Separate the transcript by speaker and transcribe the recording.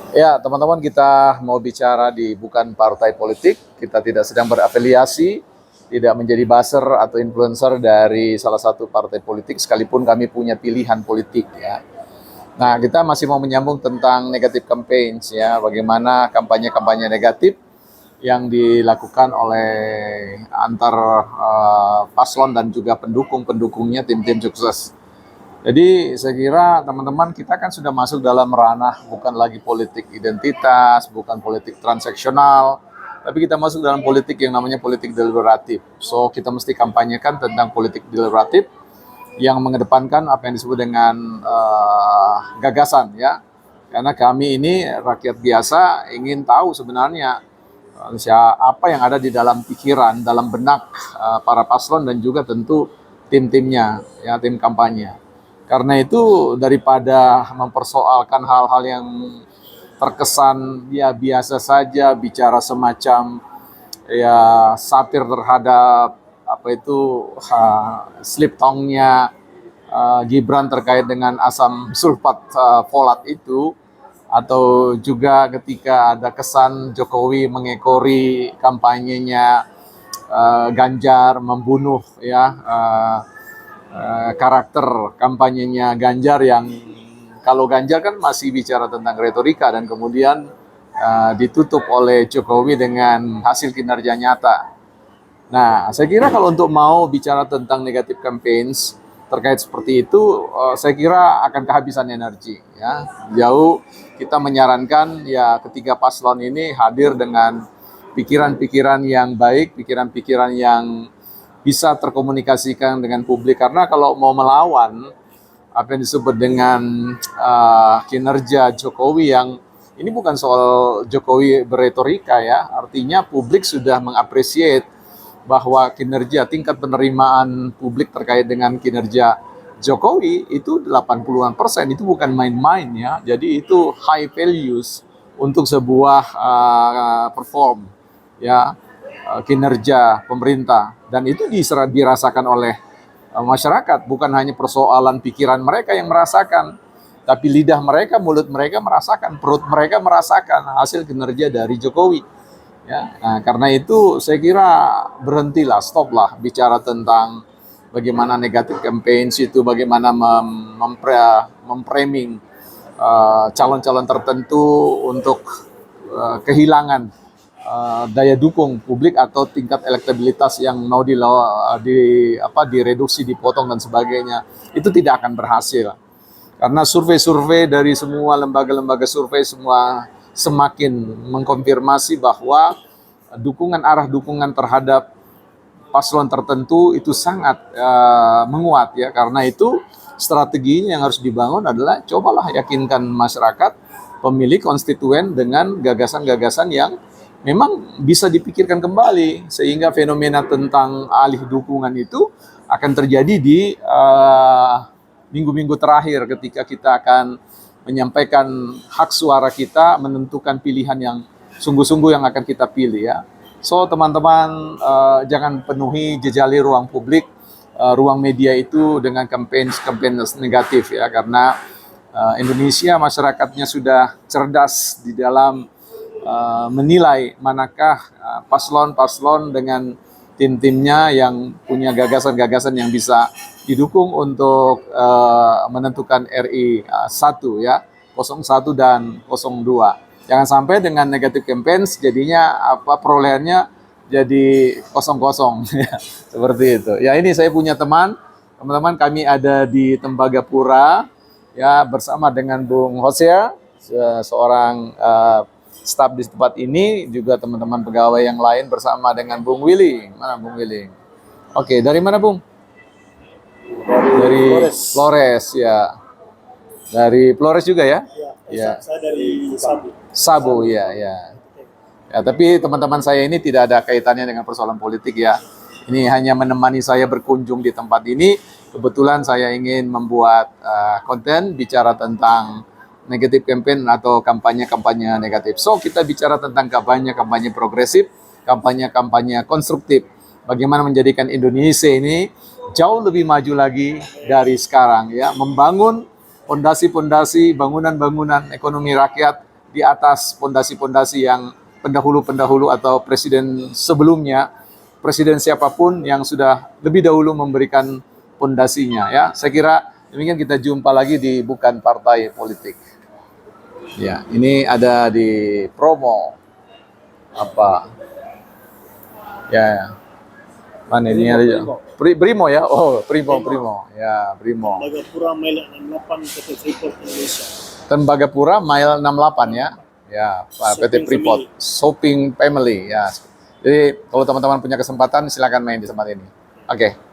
Speaker 1: Ya, teman-teman, kita mau bicara di bukan partai politik, kita tidak sedang berafiliasi, tidak menjadi buzzer atau influencer dari salah satu partai politik, sekalipun kami punya pilihan politik ya. Nah, kita masih mau menyambung tentang negatif campaigns ya, bagaimana kampanye-kampanye negatif yang dilakukan oleh antar paslon dan juga pendukung-pendukungnya, tim-tim sukses. Jadi saya kira teman-teman kita kan sudah masuk dalam ranah bukan lagi politik identitas, bukan politik transaksional, tapi kita masuk dalam politik yang namanya politik deliberatif. So kita mesti kampanyekan tentang politik deliberatif yang mengedepankan apa yang disebut dengan gagasan ya. Karena kami ini rakyat biasa ingin tahu sebenarnya apa yang ada di dalam pikiran, dalam benak para paslon dan juga tentu tim-timnya, ya tim kampanye. Karena itu daripada mempersoalkan hal-hal yang terkesan ya biasa saja, bicara semacam ya satir terhadap apa itu slip tongue-nya Gibran terkait dengan asam sulfat folat itu, atau juga ketika ada kesan Jokowi mengekori kampanyenya Ganjar membunuh ya karakter kampanyenya Ganjar, yang kalau Ganjar kan masih bicara tentang retorika dan kemudian ditutup oleh Jokowi dengan hasil kinerja nyata. Nah, saya kira kalau untuk mau bicara tentang negatif campaigns terkait seperti itu, saya kira akan kehabisan energi. Ya, jauh kita menyarankan ya ketiga paslon ini hadir dengan pikiran-pikiran yang baik, pikiran-pikiran yang bisa terkomunikasikan dengan publik. Karena kalau mau melawan apa yang disebut dengan kinerja Jokowi, yang ini bukan soal Jokowi berretorika ya, artinya publik sudah mengapresiasi bahwa kinerja tingkat penerimaan publik terkait dengan kinerja Jokowi itu 80-an%, itu bukan main-main ya. Jadi itu high values untuk sebuah perform ya kinerja pemerintah, dan itu dirasakan oleh masyarakat, bukan hanya persoalan pikiran mereka yang merasakan, tapi lidah mereka, mulut mereka merasakan, perut mereka merasakan hasil kinerja dari Jokowi. Ya, nah, karena itu saya kira berhentilah, stoplah bicara tentang bagaimana negatif campaigns itu, bagaimana memframing calon-calon tertentu untuk kehilangan daya dukung publik atau tingkat elektabilitas yang mau direduksi, dipotong dan sebagainya. Itu tidak akan berhasil. Karena survei-survei dari semua lembaga-lembaga survei semua semakin mengkonfirmasi bahwa arah dukungan terhadap paslon tertentu itu sangat menguat ya. Karena itu strateginya yang harus dibangun adalah cobalah yakinkan masyarakat, pemilih, konstituen dengan gagasan-gagasan yang memang bisa dipikirkan kembali, sehingga fenomena tentang alih dukungan itu akan terjadi di minggu-minggu terakhir ketika kita akan menyampaikan hak suara kita, menentukan pilihan yang sungguh-sungguh yang akan kita pilih ya. So teman-teman, jangan penuhi jejali ruang publik, ruang media itu dengan campaign negatif ya, karena Indonesia masyarakatnya sudah cerdas di dalam menilai manakah paslon-paslon dengan tim-timnya yang punya gagasan-gagasan yang bisa didukung untuk menentukan RI 1 ya, 01 dan 02. Jangan sampai dengan negatif campaigns jadinya perolehannya jadi kosong-kosong ya, seperti itu. Ya, ini saya punya teman-teman kami ada di Tembagapura ya, bersama dengan Bung Hosea, seorang staf di tempat ini, juga teman-teman pegawai yang lain bersama dengan Bung Willy. Mana Bung Willy? Oke, dari mana Bung? Dari Flores ya. Dari Flores juga ya?
Speaker 2: Ya. Saya dari Sabu.
Speaker 1: Sabu ya, ya. Ya, tapi teman-teman saya ini tidak ada kaitannya dengan persoalan politik ya. Ini hanya menemani saya berkunjung di tempat ini. Kebetulan saya ingin membuat konten bicara tentang negatif campaign atau kampanye-kampanye negatif. So, kita bicara tentang kampanye-kampanye progresif, kampanye-kampanye konstruktif. Bagaimana menjadikan Indonesia ini jauh lebih maju lagi dari sekarang ya, membangun pondasi-pondasi bangunan-bangunan ekonomi rakyat di atas pondasi-pondasi yang pendahulu-pendahulu atau presiden sebelumnya, presiden siapapun yang sudah lebih dahulu memberikan pondasinya ya. Saya kira demikian, kita jumpa lagi di Bukan Partai Politik. Ya, ini ada di promo apa? Ya, mana ini ada Brimo ya? Oh, Primo. Ya, Brimo.
Speaker 2: Tembagapura Mile 68 PT Freeport Indonesia.
Speaker 1: Tembagapura Mile 68 ya. Ya, PT
Speaker 2: Shopping
Speaker 1: Freeport Shopping Family ya. Jadi kalau teman-teman punya kesempatan silakan main di tempat ini. Oke.